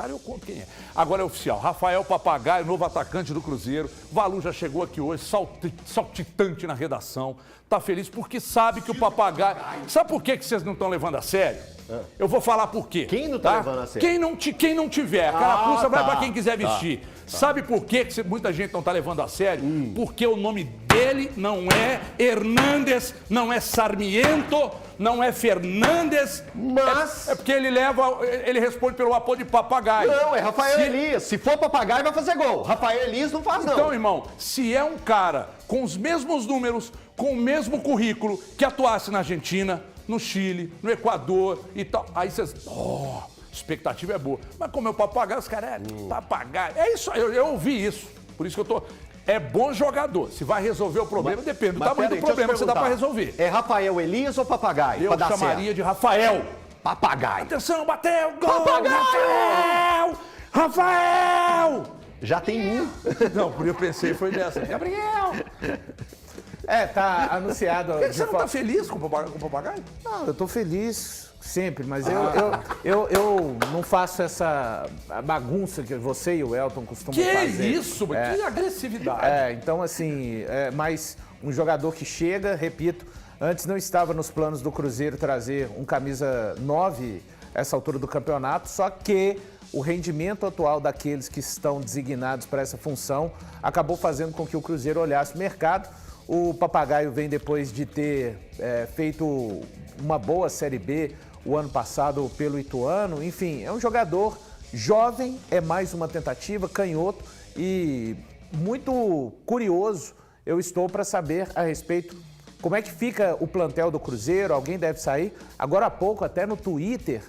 Eu conto quem é. Agora é oficial. Rafael Papagaio, novo atacante do Cruzeiro. Valu já chegou aqui hoje, saltitante na redação. Tá feliz porque sabe que o Papagaio... Sabe por que vocês não estão levando a sério? Eu vou falar por quê. Quem não tá levando a sério? Quem não tiver. A carapuça vai pra quem quiser vestir. Sabe por quê que muita gente não tá levando a sério? Porque o nome dele não é Hernandes, não é Sarmiento, não é Fernandes. Mas... É porque ele responde pelo apodo de Papagaio. Não, é Rafael Elias. Se for Papagaio, vai fazer gol. Rafael Elias não faz, não. Então, irmão, se é um cara com os mesmos números, com o mesmo currículo, que atuasse na Argentina, no Chile, no Equador e tal, aí vocês... expectativa é boa. Mas como é o Papagaio, os caras Papagaio. É isso, eu ouvi isso. Por isso que eu tô... É bom jogador. Se vai resolver o problema, depende do tamanho do problema que você dá pra resolver. É Rafael Elias ou Papagaio? Eu chamaria de Rafael. Papagaio. Atenção, bateu, gol! Papagaio! Rafael! Já tem um. Não, por eu pensei foi dessa. Gabriel! Tá anunciado. Você não tá feliz com o Papagaio? Não, eu tô feliz sempre, mas eu não faço essa bagunça que você e o Elton costumam fazer. Que isso? Que agressividade. Então assim, mais um jogador que chega, repito, antes não estava nos planos do Cruzeiro trazer um camisa 9 essa altura do campeonato, só que o rendimento atual daqueles que estão designados para essa função acabou fazendo com que o Cruzeiro olhasse o mercado. O Papagaio vem depois de ter feito uma boa Série B o ano passado pelo Ituano. Enfim, é um jogador jovem, é mais uma tentativa, canhoto e muito curioso eu estou para saber a respeito como é que fica o plantel do Cruzeiro. Alguém deve sair. Agora há pouco, até no Twitter,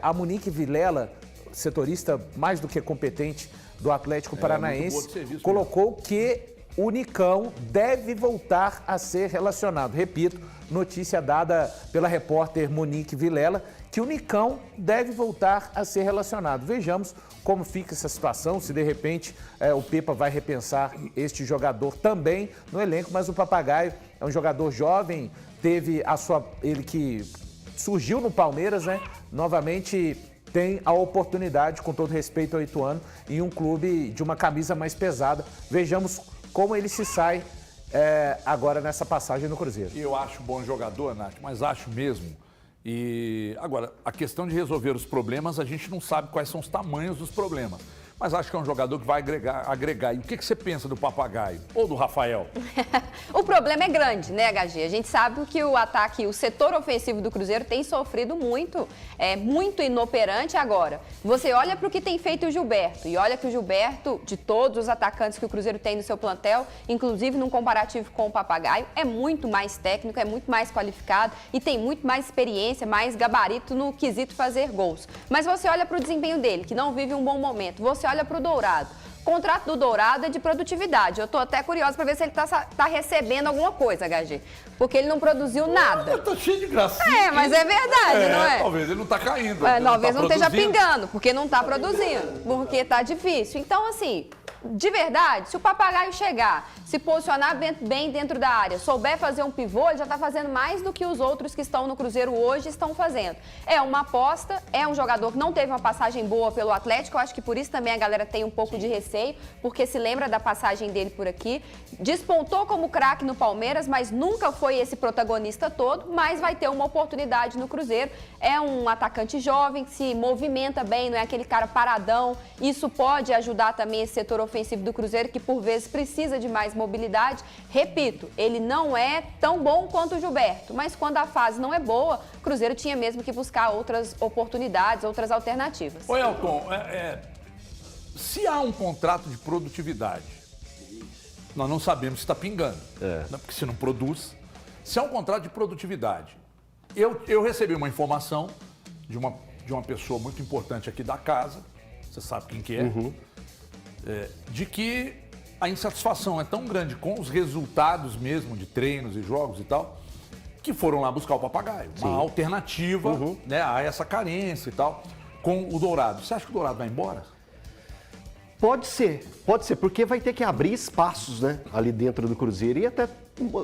a Monique Vilela, setorista mais do que competente do Atlético Paranaense, colocou que o Nicão deve voltar a ser relacionado. Repito, notícia dada pela repórter Monique Vilela, que o Nicão deve voltar a ser relacionado. Vejamos como fica essa situação, se de repente o Pepa vai repensar este jogador também no elenco, mas o Papagaio é um jogador jovem, teve ele que surgiu no Palmeiras, né? Novamente tem a oportunidade, com todo respeito ao Ituano, em um clube de uma camisa mais pesada. Vejamos como ele se sai agora nessa passagem no Cruzeiro. Eu acho bom jogador, Nath, mas acho mesmo. E agora, a questão de resolver os problemas, a gente não sabe quais são os tamanhos dos problemas. Mas acho que é um jogador que vai agregar. E o que você pensa do Papagaio ou do Rafael? O problema é grande, né, HG? A gente sabe que o ataque, o setor ofensivo do Cruzeiro tem sofrido muito, muito inoperante agora. Você olha para o que tem feito o Gilberto e olha que o Gilberto, de todos os atacantes que o Cruzeiro tem no seu plantel, inclusive num comparativo com o Papagaio, é muito mais técnico, é muito mais qualificado e tem muito mais experiência, mais gabarito no quesito fazer gols. Mas você olha para o desempenho dele, que não vive um bom momento. Você olha para o Dourado. O contrato do Dourado é de produtividade. Eu tô até curiosa para ver se ele tá recebendo alguma coisa, HG. Porque ele não produziu nada. Tá cheio de gracinha. Mas é verdade, não é? Talvez ele não tá caindo. Talvez não esteja pingando, porque não tá produzindo. Porque tá difícil. Então, assim, de verdade, se o Papagaio chegar, se posicionar bem dentro da área, souber fazer um pivô, ele já tá fazendo mais do que os outros que estão no Cruzeiro hoje estão fazendo. É uma aposta, é um jogador que não teve uma passagem boa pelo Atlético, eu acho que por isso também a galera tem um pouco de receio, porque se lembra da passagem dele por aqui. Despontou como craque no Palmeiras, mas nunca foi esse protagonista todo, mas vai ter uma oportunidade no Cruzeiro. É um atacante jovem, que se movimenta bem, não é aquele cara paradão. Isso pode ajudar também esse setor ofensivo do Cruzeiro, que por vezes precisa de mais mobilidade. Repito, ele não é tão bom quanto o Gilberto, mas quando a fase não é boa, o Cruzeiro tinha mesmo que buscar outras oportunidades, outras alternativas. Ô Elton, se há um contrato de produtividade, nós não sabemos se está pingando, né? Porque se não produz. Se há um contrato de produtividade, eu recebi uma informação de uma pessoa muito importante aqui da casa, você sabe quem que é, de que a insatisfação é tão grande com os resultados mesmo de treinos e jogos e tal, que foram lá buscar o Papagaio. Uma alternativa, né, a essa carência e tal, com o Dourado. Você acha que o Dourado vai embora? Pode ser, porque vai ter que abrir espaços, né, ali dentro do Cruzeiro e até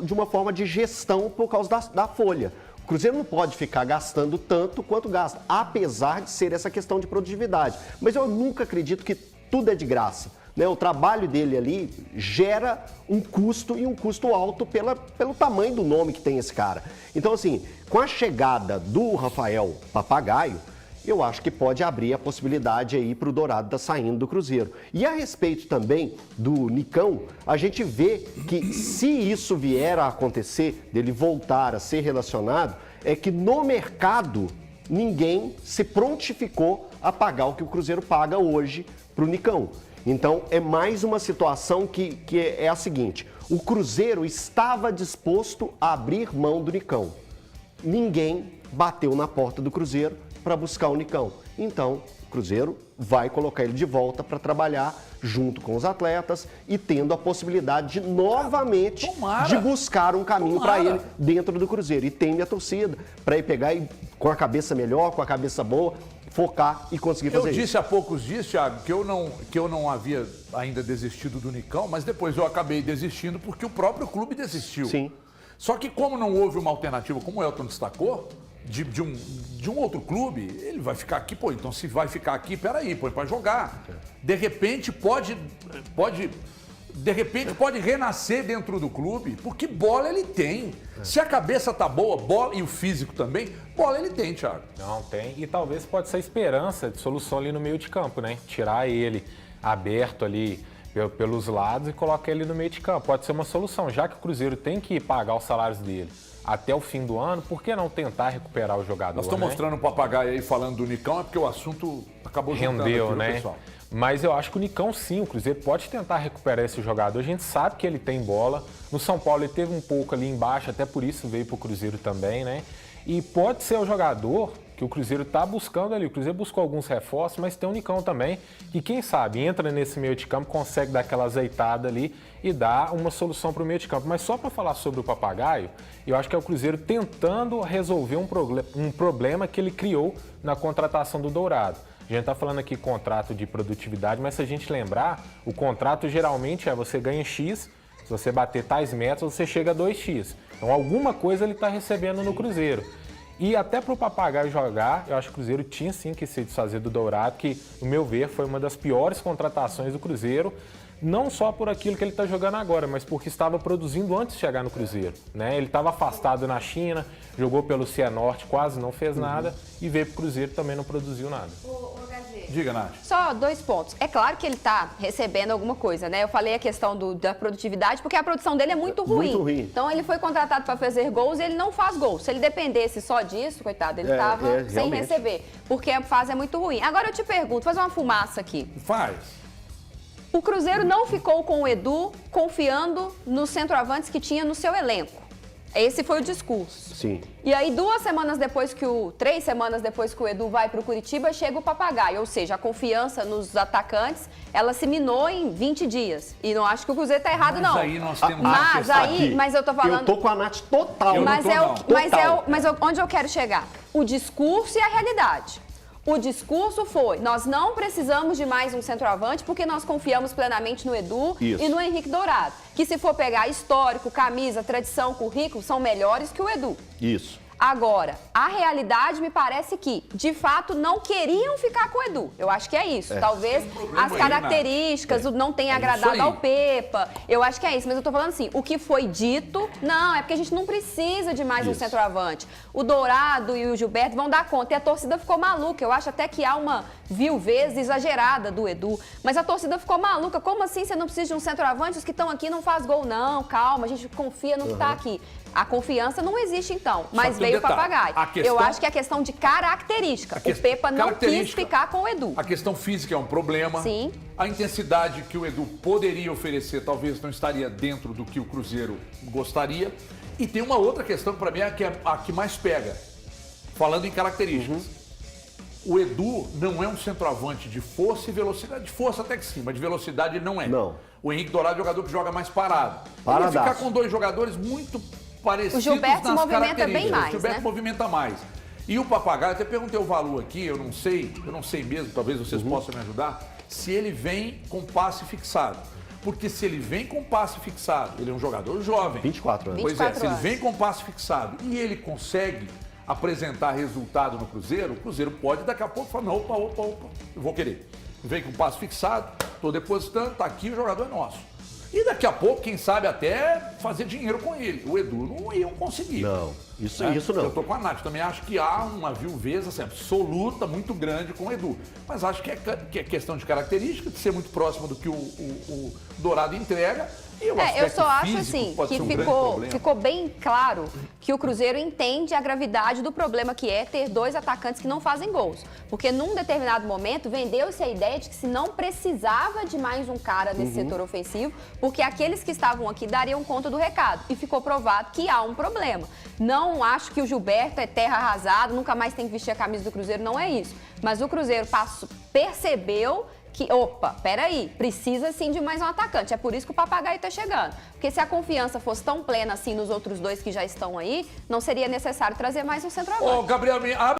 de uma forma de gestão por causa da folha. O Cruzeiro não pode ficar gastando tanto quanto gasta, apesar de ser essa questão de produtividade. Mas eu nunca acredito que tudo é de graça. Né? O trabalho dele ali gera um custo e um custo alto pelo tamanho do nome que tem esse cara. Então, assim, com a chegada do Rafael Papagaio, eu acho que pode abrir a possibilidade aí para o Dourado estar saindo do Cruzeiro. E a respeito também do Nicão, a gente vê que se isso vier a acontecer, dele voltar a ser relacionado, é que no mercado ninguém se prontificou a pagar o que o Cruzeiro paga hoje para o Nicão. Então é mais uma situação que é a seguinte, o Cruzeiro estava disposto a abrir mão do Nicão. Ninguém bateu na porta do Cruzeiro para buscar o Nicão. Então, o Cruzeiro vai colocar ele de volta para trabalhar junto com os atletas e tendo a possibilidade de novamente de buscar um caminho para ele dentro do Cruzeiro. E tem minha torcida para ele pegar e, com a cabeça melhor, com a cabeça boa, focar e conseguir fazer isso. Eu disse há poucos dias, Thiago, que eu não havia ainda desistido do Nicão, mas depois eu acabei desistindo porque o próprio clube desistiu. Sim. Só que como não houve uma alternativa, como o Elton destacou, de um outro clube, ele vai ficar aqui, pô, então se vai ficar aqui, peraí, põe pra jogar. De repente pode renascer dentro do clube, porque bola ele tem. Se a cabeça tá boa, bola e o físico também, bola ele tem, Thiago. Não, tem. E talvez pode ser a esperança de solução ali no meio de campo, né? Tirar ele aberto ali pelos lados e colocar ele no meio de campo. Pode ser uma solução, já que o Cruzeiro tem que pagar os salários dele até o fim do ano, por que não tentar recuperar o jogador? Nós estamos mostrando o papagaio aí falando do Nicão, é porque o assunto acabou rendeu, aqui, né? Pessoal. Mas eu acho que o Nicão sim, o Cruzeiro pode tentar recuperar esse jogador. A gente sabe que ele tem bola. No São Paulo ele teve um pouco ali embaixo, até por isso veio pro Cruzeiro também, né? E pode ser o jogador que o Cruzeiro está buscando ali. O Cruzeiro buscou alguns reforços, mas tem o Nicão também, que quem sabe entra nesse meio de campo, consegue dar aquela azeitada ali e dar uma solução para o meio de campo. Mas só para falar sobre o Papagaio, eu acho que é o Cruzeiro tentando resolver um problema que ele criou na contratação do Dourado. A gente está falando aqui contrato de produtividade, mas se a gente lembrar, o contrato geralmente é você ganha X, se você bater tais metas, você chega a 2X. Então alguma coisa ele está recebendo no Cruzeiro. E até para o Papagaio jogar, eu acho que o Cruzeiro tinha sim que se desfazer do Dourado, que, no meu ver, foi uma das piores contratações do Cruzeiro, não só por aquilo que ele está jogando agora, mas porque estava produzindo antes de chegar no Cruzeiro, né? Ele estava afastado na China, jogou pelo Cianorte, quase não fez nada, e veio para o Cruzeiro também não produziu nada. Diga, Nath. Só 2 pontos. É claro que ele está recebendo alguma coisa, né? Eu falei a questão da produtividade, porque a produção dele é muito ruim. Muito ruim. Então ele foi contratado para fazer gols e ele não faz gols. Se ele dependesse só disso, coitado, ele estava sem realmente receber, porque a fase é muito ruim. Agora eu te pergunto, fazer uma fumaça aqui. Faz. O Cruzeiro não ficou com o Edu confiando nos centroavantes que tinha no seu elenco. Esse foi o discurso. Sim. E aí, 3 semanas depois que o Edu vai para o Curitiba, chega o Papagaio. Ou seja, a confiança nos atacantes, ela se minou em 20 dias. E não acho que o Cruzeiro tá errado, não. Mas aí nós temos mas eu tô falando... Eu tô com a Nath total. Onde eu quero chegar? O discurso e a realidade. O discurso foi, nós não precisamos de mais um centroavante porque nós confiamos plenamente no Edu e no Henrique Dourado. Que se for pegar histórico, camisa, tradição, currículo, são melhores que o Edu. Isso. Agora, a realidade me parece que, de fato, não queriam ficar com o Edu. Eu acho que é isso. Talvez as características não tenham agradado ao Pepa. Eu acho que é isso. Mas eu tô falando assim, o que foi dito, não, é porque a gente não precisa de mais um centroavante. O Dourado e o Gilberto vão dar conta. E a torcida ficou maluca. Eu acho até que há uma viuvez exagerada do Edu. Mas a torcida ficou maluca. Como assim você não precisa de um centroavante? Os que estão aqui não faz gol. Não, calma, a gente confia no que tá aqui. A confiança não existe, então, mas veio o Papagaio. Eu acho que é questão de característica. O Pepa não quis ficar com o Edu. A questão física é um problema. Sim. A intensidade que o Edu poderia oferecer talvez não estaria dentro do que o Cruzeiro gostaria. E tem uma outra questão que para mim é a que mais pega. Falando em características. O Edu não é um centroavante de força e velocidade. De força até que sim, mas de velocidade ele não é. Não. O Henrique Dourado é um jogador que joga mais parado. Paradaço. Ele vai ficar com 2 jogadores muito parecidos o Gilberto nas movimenta características. bem mais, o Gilberto movimenta mais. E o Papagaio, até perguntei o valor aqui, eu não sei mesmo, talvez vocês possam me ajudar, se ele vem com passe fixado. Porque se ele vem com passe fixado, ele é um jogador jovem. 24 anos. Pois é, 24 se ele anos. vem com passe fixado e ele consegue apresentar resultado no Cruzeiro, o Cruzeiro pode daqui a pouco falar, não, opa, eu vou querer. Vem com passe fixado, estou depositando, tá aqui, o jogador é nosso. E daqui a pouco, quem sabe até fazer dinheiro com ele. O Edu não iam conseguir. Não, isso não. Eu tô com a Nath, também acho que há uma viuveza assim, absoluta, muito grande com o Edu. Mas acho que é questão de característica, de ser muito próximo do que o Dourado entrega. E o eu aspecto só acho físico assim pode que ser um grande problema. ficou bem claro que o Cruzeiro entende a gravidade do problema que é ter dois atacantes que não fazem gols. Porque num determinado momento vendeu-se a ideia de que se não precisava de mais um cara nesse setor ofensivo, porque aqueles que estavam aqui dariam conta do recado. E ficou provado que há um problema. Não acho que o Gilberto é terra arrasada, nunca mais tem que vestir a camisa do Cruzeiro, não é isso. Mas o Cruzeiro percebeu que, opa, peraí, precisa sim de mais um atacante. É por isso que o Papagaio tá chegando. Porque se a confiança fosse tão plena assim nos outros dois que já estão aí, não seria necessário trazer mais um centroavante. Ô, Gabriel,